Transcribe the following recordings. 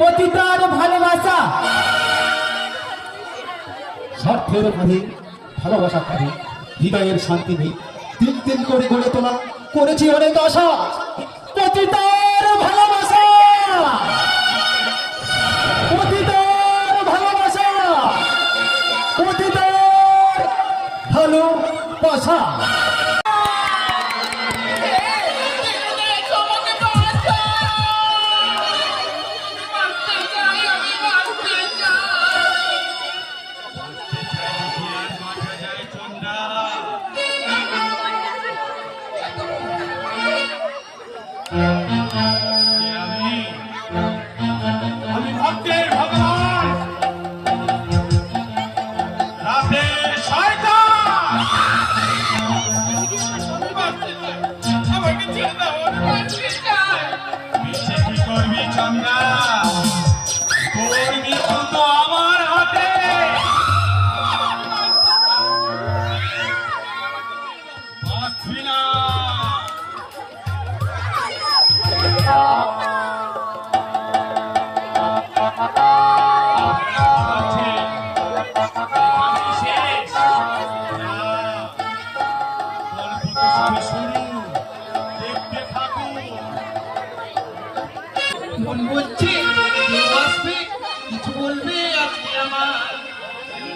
পতিতার ভালোবাসা স্বার্থের মাঝে ভালোবাসা কাঁদে, হৃদয়ের শান্তি নেই, দিন দিন করে গড়ে তোলা করেছি অনেক আশা। পতিতার ভালোবাসা, পতিতার ভালোবাসা, পতিতার ভালোবাসা।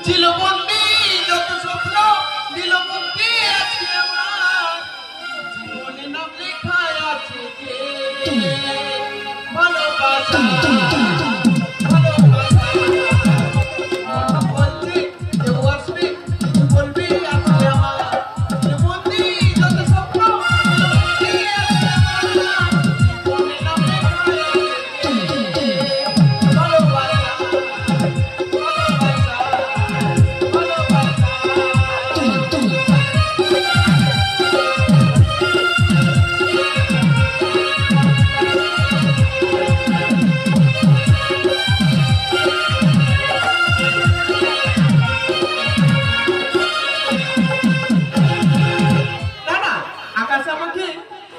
ছিল বন্দি যত স্বপ্ন দিল মুক্তি আজকে আমার জীবনে নাম লেখা আছে যে ভালোবাসা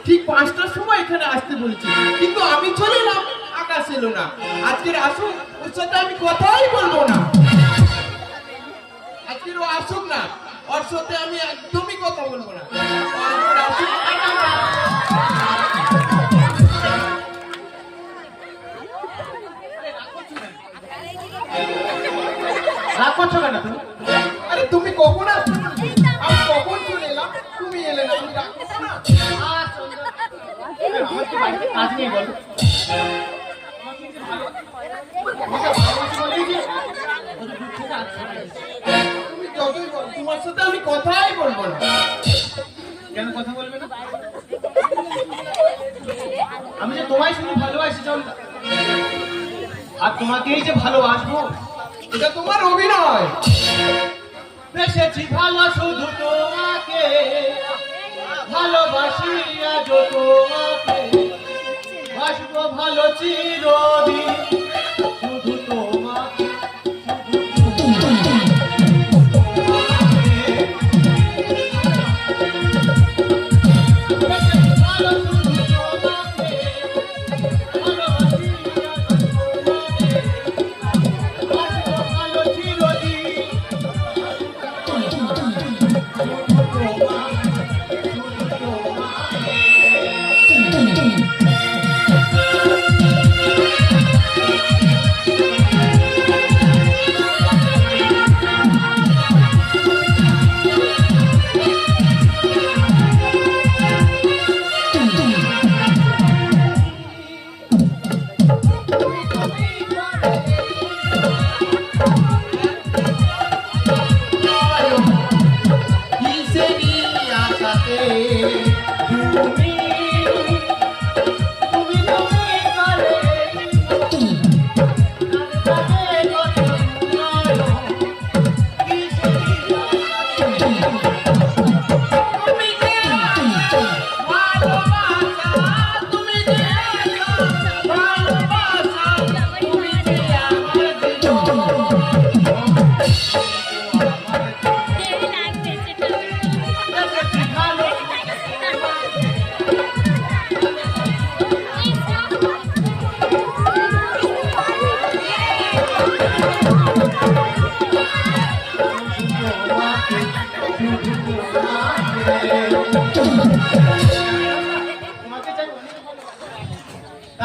ঠিক 5টার সময় এখানে আসতে বলেছি, কিন্তু আমি চলে এলাম, আকাশ এলো না। আজকের আসুক, ওর সাথে আমি কথাই বলবো না। আজকের ও আসুক না, ওর সাথে আমি একদমই কথা বলবো না। রাগ করছো কেন তুমি? আরে তুমি কখন আসছো? আমি কখন চলে এলাম, তুমি এলে না, আমি রাগ করবো না। আমার কি বাড়িতে কাজ নেই বলো? তুমি যতই বলো, তোমার সাথে আমি কথাই বলবো না। কেন কথা বলবে না? আমি যে তোমায় শুধু ভালোবাসি চন্দা, আর তোমাকেই যে ভালোবাসবো, এটা তোমার অভিনয়। বেশেছি ভালো শুধু তোমাকে, ভালোবাসি আজ তোমাকে, বাসবো ভালো চিরদিন শুধু তোমাকে।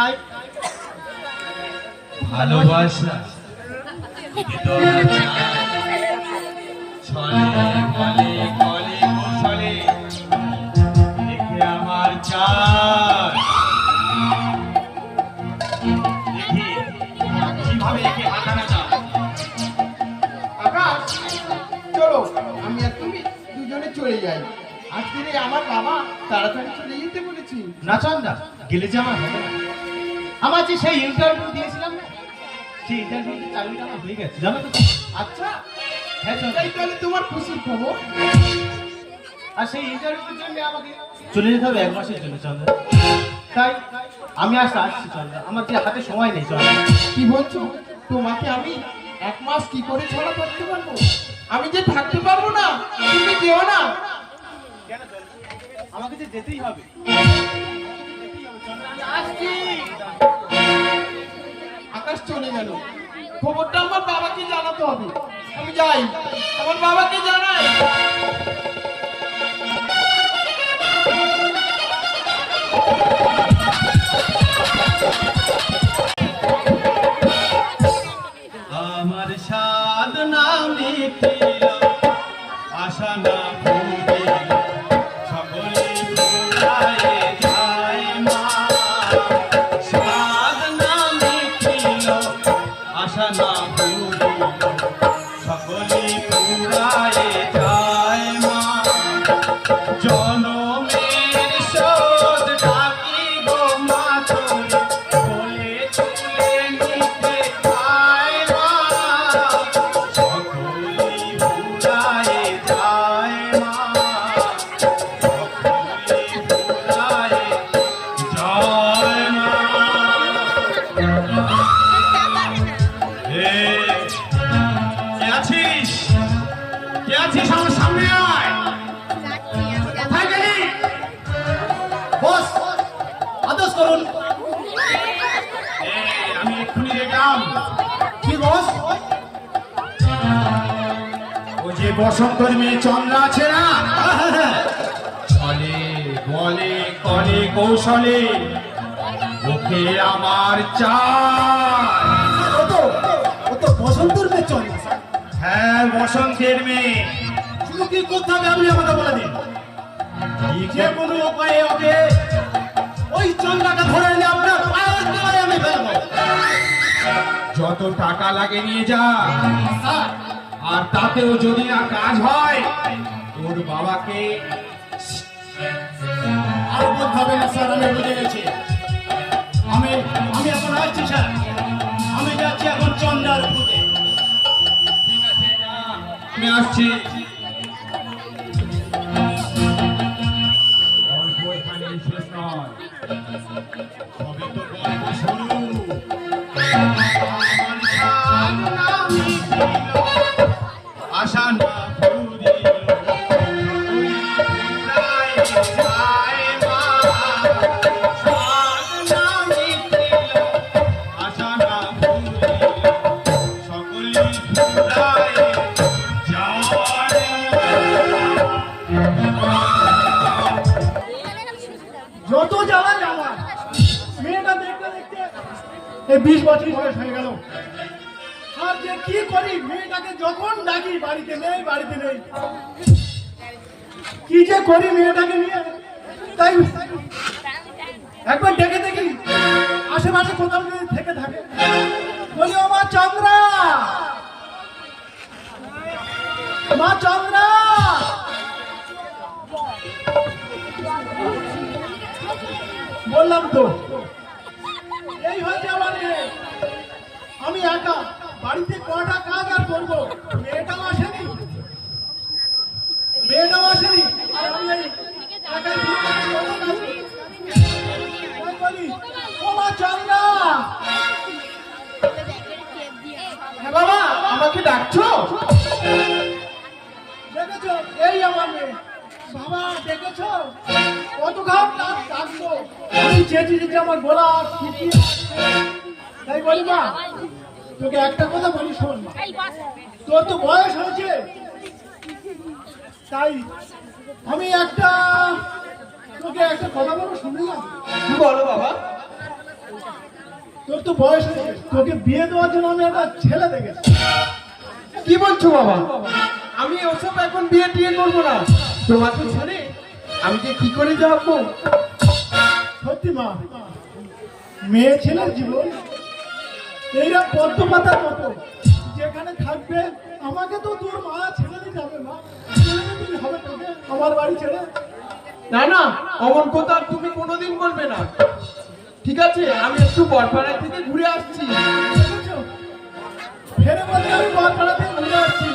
তাই ভালোবাসা ছলে বলে কলে কৌশলে দেখে আমার চাই দেখি কিভাবে একে হাতানো যায়। আকাশ চলো আমি আর তুমি দুজনে চলে যাই। আজকে রে আমার বাবা তাড়াতাড়ি চলে যেতে বলেছি। না চন্দা গেলে যে আমার হবে না। আমার যে সেই ইন্টারভিউ দিয়েছিলাম না, সেই ইন্টারভিউতে চাকরিটা আমার হয়ে গেছে জানো তো। আচ্ছা হ্যাঁ চন্দা। এটাই তাহলে তোমার খুশির খবর। আর সেই ইন্টারভিউর জন্য আমাকে চলে যেতে হবে 1 মাসের জন্য চন্দা। তাই আমি আসছি চন্দা, আমার যে হাতে সময় নেই চন্দা। কি বলছো? তোমাকে আমি 1 মাস কি করে ছাড়া করতে পারবো? আমি যে থাকতে পারবো না, তুমি যেও না। কেন চন্দা? আমাকে যে যেতেই হবে। আমি আসছি। আকাশ চলে গেল, খবরটা আমার বাবাকে জানাতে হবে। আমি যাই, আমার বাবাকে জানাই। আমার সাধ না মিটিল, আশা না ফুটিল, সকলে ফুরায়ে যায় মা। সাধ না মিটিল, আশা না ফুটিল, সকলে ফুরায়ে যায় মা। জনমের শোধ ডাকি গো মা তোরে, কোলে তুলে নিতে চায় মা। সকলেই ভুলায়ে যায় মা, সকলেই ভুলায়ে যায় মা। কে আছিস? কে আছিস? আমার সামনে আয়। কোথায় গেলি? বস আদেশ করুন। আমি এক্ষুনি দেখলাম কি বস? ও যে বসন্তের মেয়ে চন্দ্রা আছে না, ছলে বলে কলে কৌশলে ওকে আমার চাই। ও তো বসন্তের মেয়ে চল। হ্যাঁ বসন্তের মেয়ে। শুধু কি করতে হবে আপনি আমাকে বলে দিন। যে কোনো উপায়ে ওকে ওই চন্দ্রাকে ধরে এনে আপনার পায়ের তলায় আমি ফেলবো। যত টাকা লাগে নিয়ে যা, আর তাতেও যদি না কাজ হয় তোর বাবাকে আর বলতে হবে না স্যার, আমি বুঝে গেছি। আমি আমি এখন আসছি স্যার, আমি যাচ্ছি এখন চন্দ্রার পুজো। ঠিক আছে যা, আমি আসছি। গল্প এখানে শেষ নয়, সবে তো গল্প শুরু। আমার সাধনা মিটিল, আশা না ফুরিল, তুই ফুরায় যায় মা। সাধনা মিটিল, আশা না ফুরিল, সকলেই ফুরায় যায়। যত জ্বালা জ্বালা, মেয়েটা দেখতে দেখতে এই 20 বছর বয়স হয়ে গেল। আর যে কি করি, মেয়েটাকে যখন ডাকি বাড়িতে নেই, বাড়িতে নেই। কি যে করি মেয়েটাকে নিয়ে, তাই একবার ডেকে দেখি আশেপাশে কোথাও যদি থেকে থাকে। বলি ও মা চন্দ্রা, মা চন্দ্রা। বললাম তো এই হয়েছে আমার মেয়ে। আমি একা বাড়িতে কটা কাজ আর করবো, মেয়েটাও আসেনি, মেয়েটাও আসেনি। আর আমি এই একাই কত কাজ করি। তাই বলি ও মা চন্দ্রা। হ্যাঁ বাবা, আমাকে ডাকছো? দেখেছো এই আমার মেয়ে। বাবা দেখেছো কত ঘাম ডাকবো, আমি চেয়েছি যে আমার গলা শুকিয়ে। তাই বলি মা, তোকে একটা কথা বলি শোন মা, তোর তো বয়স হয়েছে, তাই আমি তোকে একটা কথা বলবো শুনলাম। কি বলো বাবা? তোর তো বয়স হয়েছে, তোকে বিয়ে দেওয়ার জন্য আমি একটা ছেলে দেখেছি। কি বলছো বাবা? আমি ওসব এখন বিয়ে টিয়ে করবো না। তোমাকে ছেড়ে আমি যে কি করে যাবো? সত্যি মা, মেয়ে ছেলের জীবন এইরা পদ্ম পাতার মতো, যেখানে থাকবে আমাকে তো তোর মা ছেড়ে দিয়ে যাবে। মা ছেড়ে দিতে হবে তোকে আমার বাড়ি ছেড়ে। না না, অমন কথা আর তুমি কোনোদিন বলবে না। ঠিক আছে, আমি একটু বরপাড়া থেকে ঘুরে আসছি। বুঝেছো? ফেরে বলে আমি বরপাড়া থেকে ঘুরে আসছি।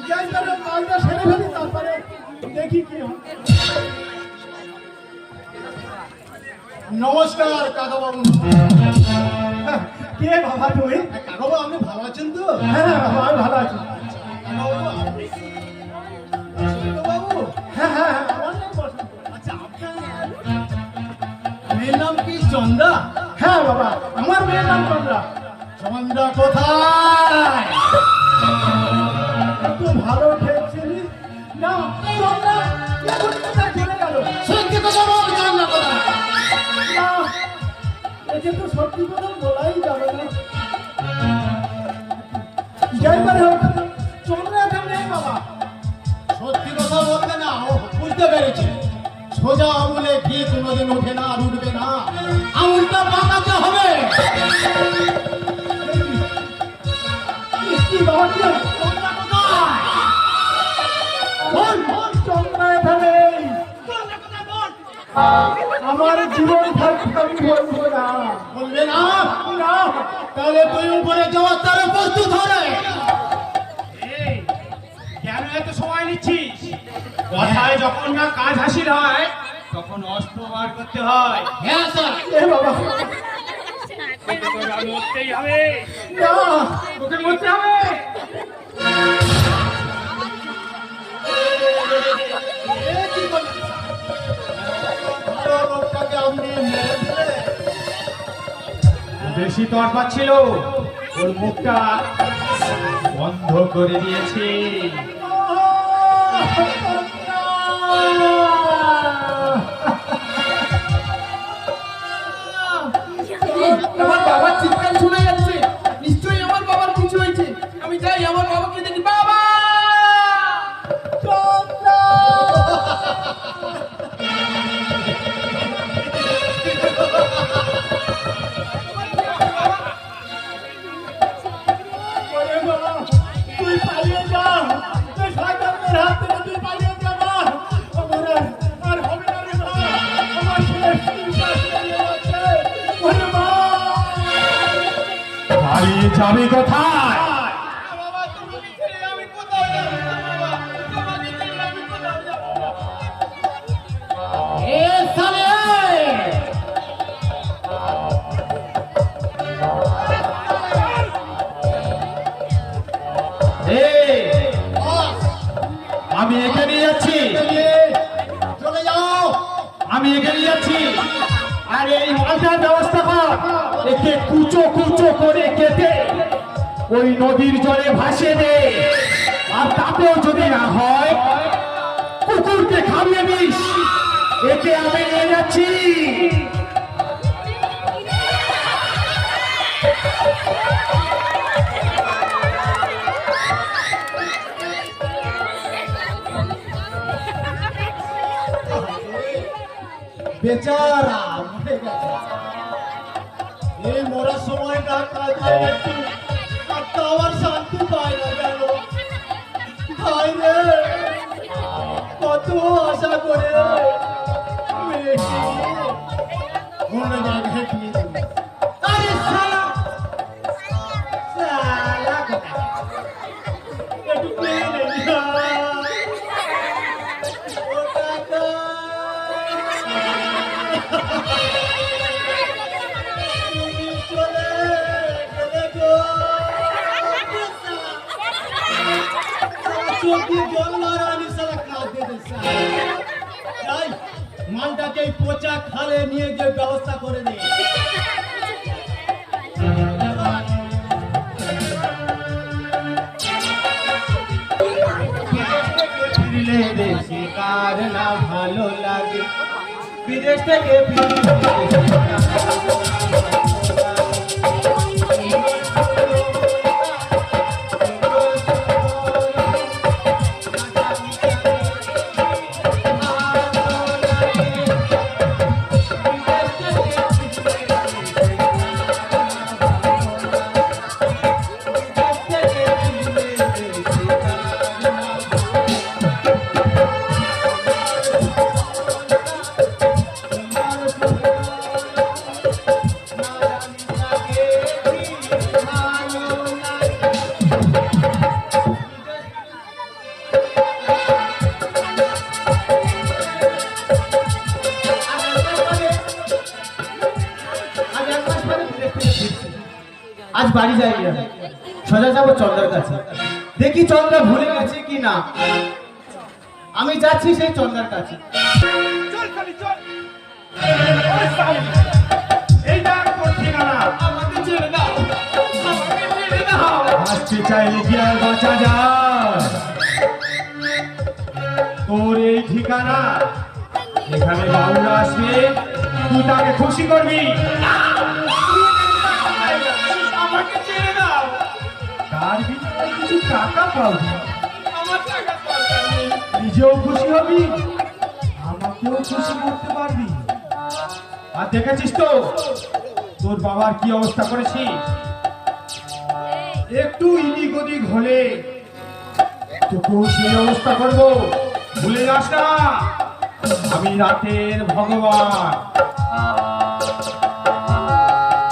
যাই তাহলে কাজটা সেরে ফেলি, তারপরে দেখি কি হয়। নমস্কার কাকা বাবু। কে বাবা তুমি? কাকা বাবু আপনি ভালো আছেন তো? হ্যাঁ হ্যাঁ বাবা, আমি ভালো আছি। বাবু, হ্যাঁ হ্যাঁ হ্যাঁ, আমার নাম বসন্ত। আচ্ছা, আপনার মেয়ের নাম কি চন্দা? হ্যাঁ বাবা, আমার মেয়ের নাম চন্দ্রা। চন্দ্রা কোথায়? একটু ভালো ঠেকছিলি না? চন্দ্রা এখন কোথায় চলে গেল? সত্যি কথা বল, চন্দ্রা কোথায়? না, একে তো সত্যি কথা বলাই যাবে না। যাইবার হোক, চন্দ্রা এখন নেই বাবা। সত্যি কথা বলবে না? ও বুঝতে পেরেছি, সোজা আঙুলে ঘি কোনোদিন ওঠে না আর উঠবে না, আঙুলটা বাঁকাতে হবে। কি বাবা, কি হলো? চন্দ্রা কোথায়? বল বল, চন্দ্রা এখানে নেই। আমার জীবন থাকতে আমি বলবো না। বলবে না? না, তাহলে তুই উপরে যাওয়ার তারা প্রস্তুত হবে। কেন এত সময় নিচ্ছিস? কথায় যখন না কাজ হাসিল হয় তখন অস্ত্র বার করতে হয়। হ্যাঁ স্যার। এ বাবা, তোকে তো এবার মরতেই হবে, না, তোকে মরতে হবে। এ কি করলি? ভালো লোকটাকে আপনি মেরে দিলে। বেশি তরপা ছিল, ওর মুখটা বন্ধ করে দিয়েছি। আমার বাবার চিৎকার শোনা যাচ্ছে, নিশ্চয়ই আমার বাবার কিছু হয়েছে। আমি যাই আমার বাবাকে দেখি। বাবা! ওরে বাবা, তুই পালিয়ে যা, তুই শয়তানের হাত থেকে তুই পালিয়ে যা মা। আমার আর হবে না রে মা, আমার শেষ নিঃশ্বাস বেরিয়ে যাচ্ছে। ওরে মা, পালিয়ে যাবি কোথায়? বাবা, তোমাকে ছেড়ে আমি কোথাও যাবো না বাবা। তোমাকে ছেড়ে আমি কোথাও যাবো না। এ সালে, আমি এখানে যাচ্ছি, চলে যাও। আমি এখানে যাচ্ছি। আর এই মালটার ব্যবস্থা কর, একে কুচো কুচো করে কেটে ওই নদীর জলে ভাসিয়ে দে। আর তাতেও যদি না হয়, কুকুরকে খাইয়ে দিস। একে আমি নিয়ে যাচ্ছি। বেচারা মরে গেছে। এই মরার সময়টা কাজে একটু একটা আমার শান্তি পায় না গেল। ভাই রে, কত আশা করে মেয়েকে অন্য জায়গায় নিয়ে যাবে। আরে শালা, শালা কোথায়? একটু পেয়ে নেই না। ও কাকা, তুমি চলে গেলে গো। চোখ দিয়ে জল মারা, আমি শালা কাঁদতে দিচ্ছি। যাই, মালটাকে এই পচা খালে নিয়ে গিয়ে ব্যবস্থা করে দে। ফিরলে দেশে কার না ভালো লাগে, বিদেশ থেকে ফিরলে দেশে কার না ভালো লাগে। আজ বাড়ি যাই না, সোজা যাবো চন্দ্রার কাছে, দেখি চন্দ্রা ভুলে গেছে কি না। আমি যাচ্ছি সেই চন্দ্রার কাছে। চল খালি চল। ওই সামনে। এই দেখ তোর ঠিকানা। আমাকে ছেড়ে দাও, আমাকে ছেড়ে দাও। আসতে চাইলে কি আর বাঁচা যায়? তোর এই ঠিকানা, এখানে বাবুরা আসবে, তুই তাকে খুশি করবি। আমাকে ছেড়ে দাও, তার বিনিময়ে কিছু টাকা পাবি, আমার টাকা দরকার নেই। নিজেও খুশি হবি, আমাকেও খুশি করতে পারবি। আর দেখেছিস তো তোর বাবার কি অবস্থা করেছি? একটু ইদিক ওদিক হলে তোকেও সেই অবস্থা করবো, ভুলে যাস না। আমি রাতের ভগবান।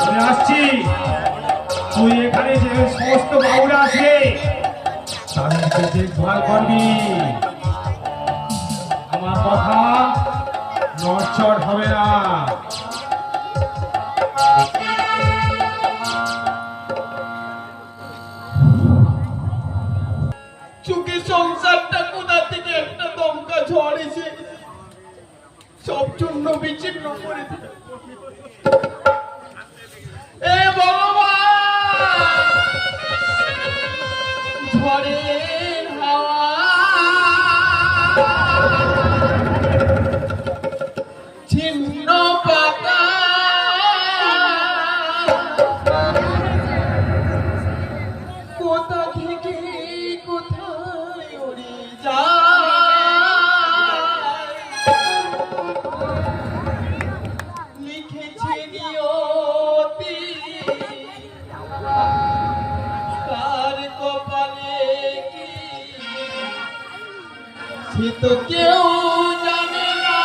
আমি আসছি, তুই এখানে যে সমস্ত বাবুরা আছে তাদেরকে দেখভাল করবি। আমার কথা নড়চড় হবে না। সুখী সংসারটা কোথা থেকে একটা দমকা ঝড় এসে সব চূর্ণ বিচ্ছিন্ন করে দিল। এ ভগবান, ঝড়ের হাওয়া ছিন্ন পাতা কোথা থেকে কোথায় উড়ে যায়, লিখেছে নিয়তি তার কপালে কি সে তো কেউ জানে না।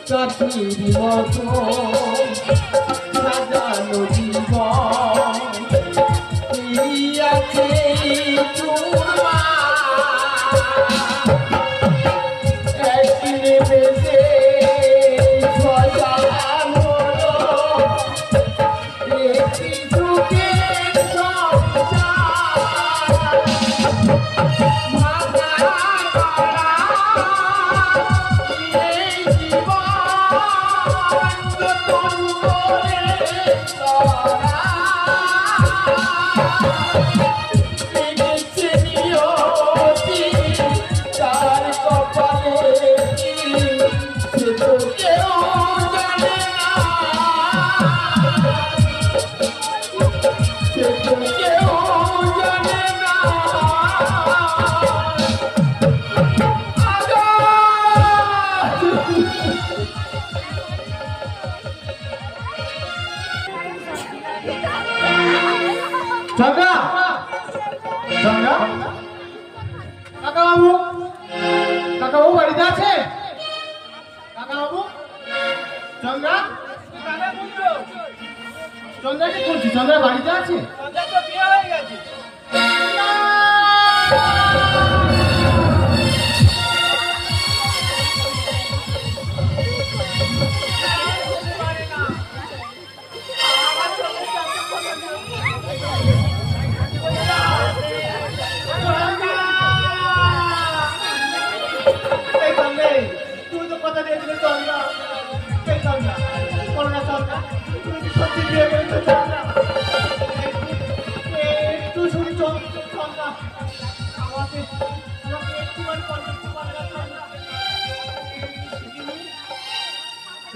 চাঁদের মতো সাজানো জীবন এই আছে চুমা একদিনে বেঁচে সাজানো একটি সুখের সংসার ভাঙা করা এই জীবন নতুন করে গড়া। লিখেছে নিয়তি তার কপালে কি সে তো কেউ জানে না, সে তো কেউ জানে না। চন্দ্রা, চন্দ্রা, কাকাবাবু, কাকাবাবু বাড়িতে আছে? কাকাবাবু, চন্দ্রা, চন্দ্রাকে বলছি, চন্দ্রা বাড়িতে আছে? তুই তো কথা দিয়েছিলে চন্দ্রা, এই চন্দ্রা, করোনা চন্দ্রা, তুমি কি সত্যি বিয়ে করেছো চন্দ্রা? একটু শুনি চন্দ্রা, আমাকে একটুখানি কন্ট্যাক্ট করে না চন্দ্রা।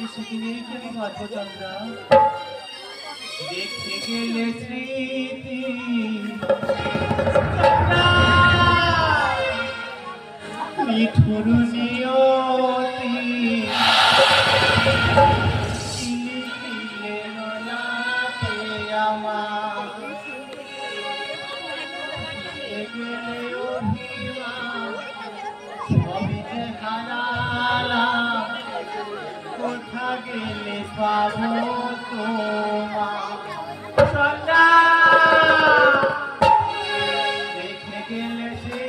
এই সিকিমেই কি আমি বাঁচবো চন্দ্রা? দেখতে গেলে স্মৃতি চন্দ্রা। গেলে অভিমান, সবই যে হারালাম, কোথা গেলে পাবো তোমার সন্ধ্যা, রেখে গেলে সে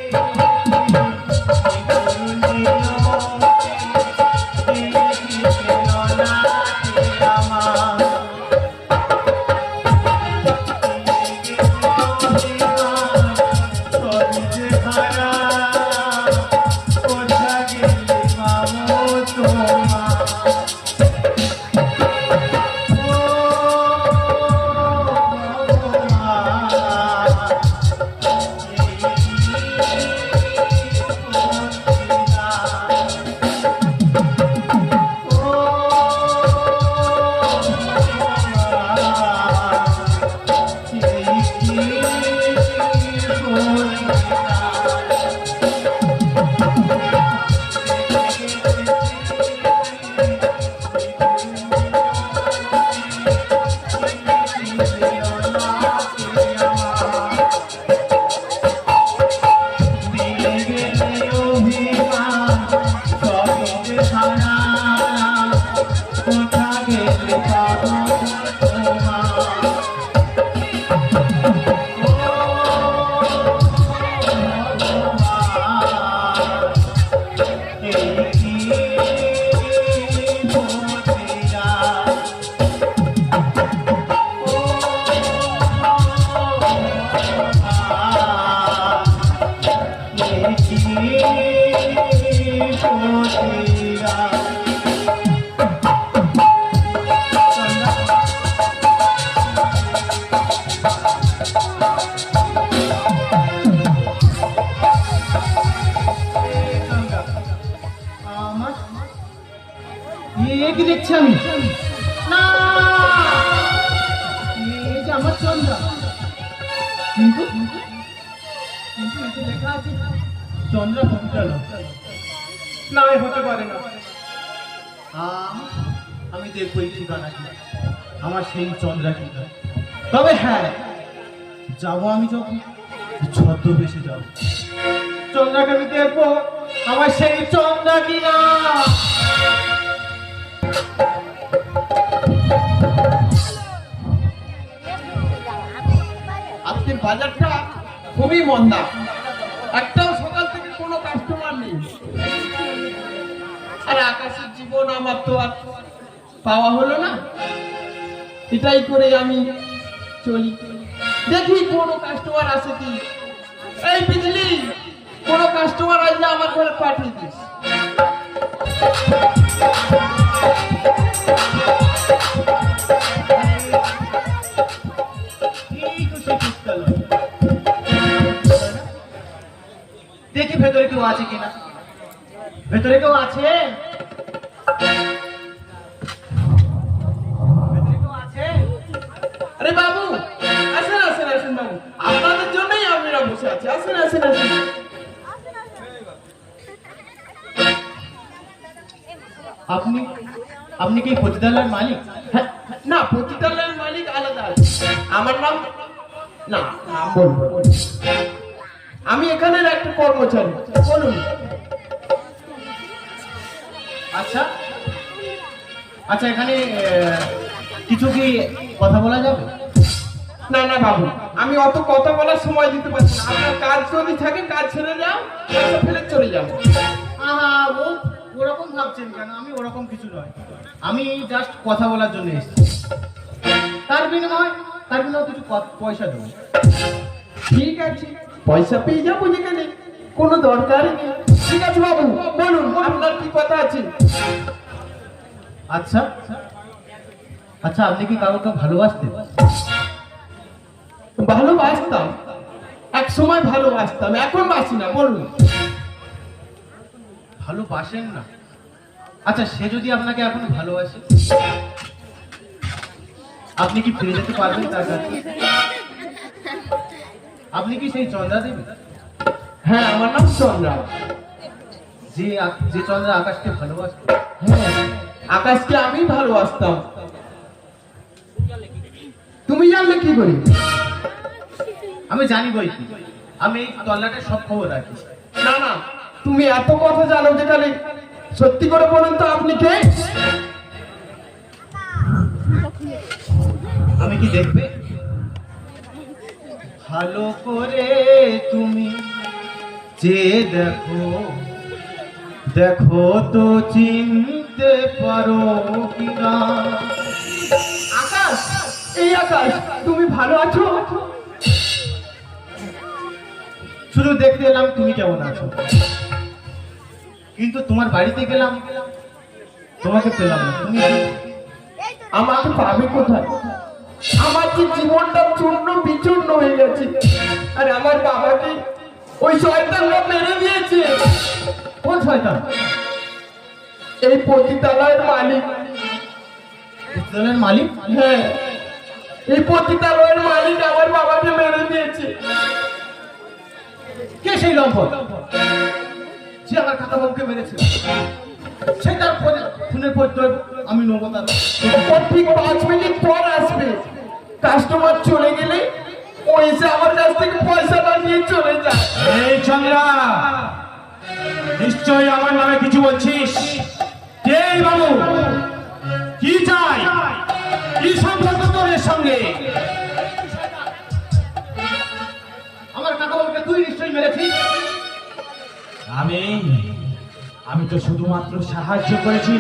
কি দেখছি আমি? না, এই যে আমার চন্দ্রা, কিন্তু এতে লেখা আছে চন্দ্রা ভদ্রালয়। না, এ হতে পারে না। আমি দেখবো এই ঠিকানা কি, আমার সেই চন্দ্রা কি। তবে হ্যাঁ, যাবো আমি যখন ছদ্মবেশে যাবো, চন্দ্রাকে আমি দেখবো আমার সেই চন্দ্রা কিনা। আজকের বাজারটা খুবই মন্দা, একটাও সকাল থেকে কোনো কাস্টমার নেই। আর আকাশের জীবন আমার তো আর পাওয়া হলো না, এটাই করে আমি চলি। দেখি কোনো কাস্টমার আসে কি। এই বিজলি, কোনো কাস্টমার আসলে আমার ঘরে পাঠিয়ে দিস। দেখি ভেতরে কেউ আছে কিনা। ভেতরে কেউ আছে? ভেতরে কেউ আছে? আরে বাবু, আসেন আসেন আসেন বাবু, আপনাদের জন্যই আমরা বসে আছি। আসেন আসেন আসেন। আপনি আপনি কি পতিতালয়ের মালিক? হ্যাঁ, না, পতিতালয়ের মালিক আলাদা আছে। আমার নাম না, নাম বলবো। আমি এখানের একটা কর্মচারী। বলুন। আচ্ছা আচ্ছা, এখানে কিছু কি কথা বলা যাবে? না না বাবু, আমি অত কথা বলার সময় দিতে পারছি না। আপনার কাজ যদি থাকে কাজ ছেড়ে যাও, কাজটা ফেলে চলে যাও। ওরকম ভাবছেন কেন? আমি ওরকম কিছু নয়, আমি জাস্ট কথা বলার জন্য এসেছি। তার বিনিময়ে কিছু পয়সা দেবো। ঠিক আছে, পয়সা পেয়ে যাবো যেখানে, কোনো দরকার নেই। ঠিক আছে বাবু, বলুন আপনার কি কথা আছে। আচ্ছা আচ্ছা, আপনি কি কাউকে ভালোবাসতেন? ভালোবাসতাম, এক সময় ভালোবাসতাম, এখন বাসি না। বলুন। ভালোবাসেন না? আচ্ছা, সে যদি আপনাকে এখন ভালোবাসে, আপনি কি ফিরে যেতে পারবেন তার কাছে? আপনি কি সেই চন্দ্রা দেবী? হ্যাঁ, আমার নাম চন্দ্রা। যে চন্দ্রা আকাশকে ভালোবাসত? হ্যাঁ, আকাশকে আমি ভালোবাসতাম। তুমি জানলে কি করি? আমি জানি বই কি, আমি এই তল্লাটের সব খবর রাখি। না না, তুমি এত কথা জানো যে খালি সত্যি করে বলুন তো আপনি কে? আমি কি দেখবে? ভালো করে তুমি যে দেখো, দেখো তো চিনতে পারো কিনা। আকাশ, এই আকাশ, তুমি ভালো আছো? শুধু দেখতে এলাম তুমি কেমন আছো, কিন্তু তোমার বাড়িতে গেলাম তোমাকে পেলাম না। তুমি আমাকে পাবে কোথায়? আমার যে জীবনটা চূর্ণ বিচূর্ণ হয়ে গেছে, আর আমার বাবাকে ওই শয়তানরা মেরে দিয়েছে। কোন শয়তান? এই পতিতালয়ের মালিক। বিদ্যালয়ের মালিক? হ্যাঁ, এই পতিতালয়ের মালিক আমার বাবাকে মেরে দিয়েছে। কে সেই লম্পট যে আমার কাকা বাবুকে মেরেছে? সেটার খুনের পরিচয় আমি নেবো না। ও ঠিক 5 মিনিট পর আসবে। কাস্টমার চলে গেলে ও এসে আমার কাছ থেকে পয়সাটা নিয়ে চলে যায়। এই চন্দ্রা, নিশ্চয়ই আমার নামে কিছু বলছিস? কে এই বাবু? কি চাই? কি সম্পর্ক তোর এর সঙ্গে? আমার কাকা বাবুকে তুই নিশ্চয়ই মেরেছিস। আমি তো শুধুমাত্র সাহায্য করেছি।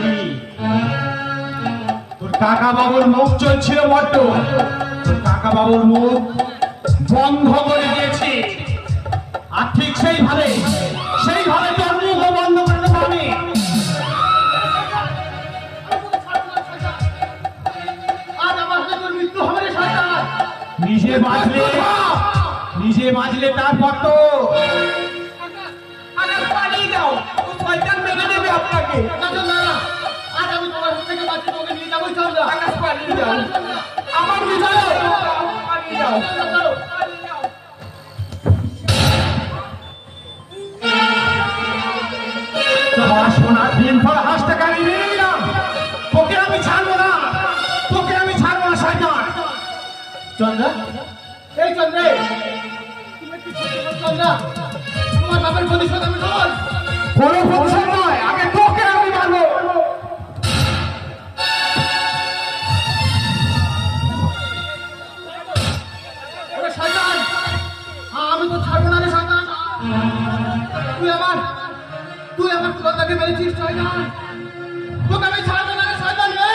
তোর কাকা বাবুর মুখ চলছিল বড্ড, তোর কাকা বাবুর মুখ বন্ধ করে দিয়েছি, আর ঠিক সেইভাবে তোর মুখও বন্ধ করে দেবো আমি। আজ আমার হাতে তোর মৃত্যু হবে রে শয়তান। নিজে বাঁচলে তারপর তো আকাশ, পালিয়ে যাও, ও শয়তান মেরে দেবে আপনাকে। না, আজ আমি তোমার হাত থেকে বাঁচিয়ে তোকে নিয়ে যাবো। চল না। আকাশ, পালিয়ে যাও, আমার বিজয়, পালিয়ে যাও। তোমার সোনার দিন পর হাঁসটাকে আমি মেরে দিলাম। তোকে আমি ছাড়বো না, শয়তান। চন্দ্রা, এই চন্দ্রে, তুমি কি করছো চন্দ্রা? তোমার বাবার প্রতিশোধ আমি নেব। কোনো প্রতিশোধ নয়, আগে তোকে আমি মারবো। ওরে শয়তান, আমি তো ছাড়বো না রে শয়তান। তুই আমার চন্দ্রাকে মেরেছিস শয়তান। তোকে আমি ছাড়বো না রে শয়তান রে।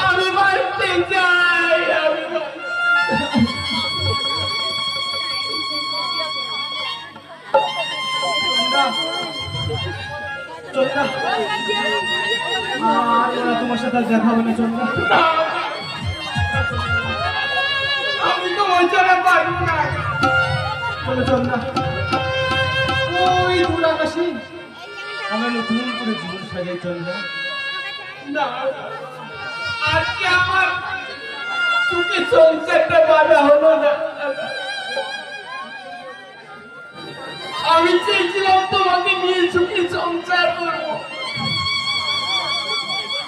আমি বাঁচতে চাই, চন্দ্রা, তোমার সাথে আর দেখা হবে না চন্দ্রা। আমি তো ওইখানে পারবো না। চলো চন্দ্রা, ওই দূর আকাশে আমরা নতুন করে জীবন সাজাই চন্দ্রা। না, আজকে আমার সুখে সংসারটা বাধা হলো না। আমি চেয়েছিলাম তোমাকে নিয়ে সুখে সংসার করবো,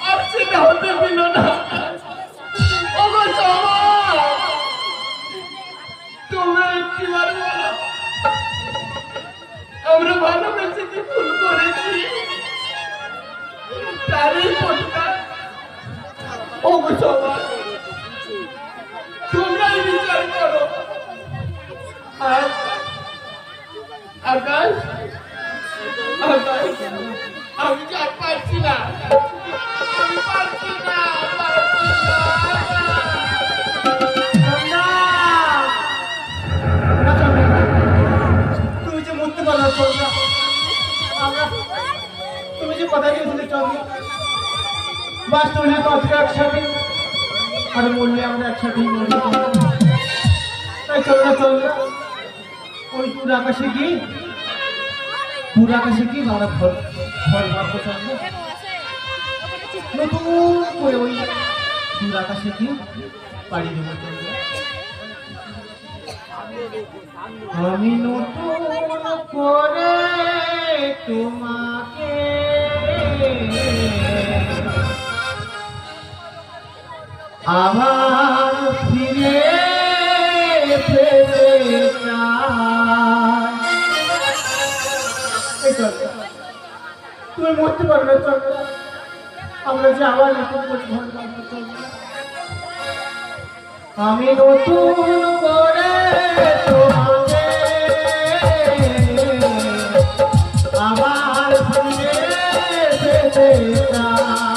আর সেটা হতে দিল না। ওগো সবা, তোমরা একটিবার বলো, আমরা ভালোবেসে কি ভুল করেছি? তারই পরিবার। ওগো সবা, তোমরাই বিচার করো। আকাশ, আকাশ, আমি কি আর পারছি না, আমি পারছি না, তুমি যে মরতে পারো চন্দ্রা, তুমি যে কথা দিয়েছিলে চন্দ্রা, বাস্তবে না আজকে একসাথে, আর মরলে আমরা একসাথেই মরবো। তাই চন্দ্রা ওই দূর আকাশে গিয়ে আমরা ঘর বাঁধবো চন্দ্রা। নতুন করে ওই দূর আকাশে গিয়ে পাড়ি দেবো চন্দ্রা। আমি নতুন করে তোমাকে আবার ফিরে পেতে চাই। এই চল, তুমি মরতে পারবে না, চল আমরা যে আবার নতুন করে ঘর বাঁধবো, চল। আমি নতুন করে তোমাকে আবার ফিরে পেতে চাই।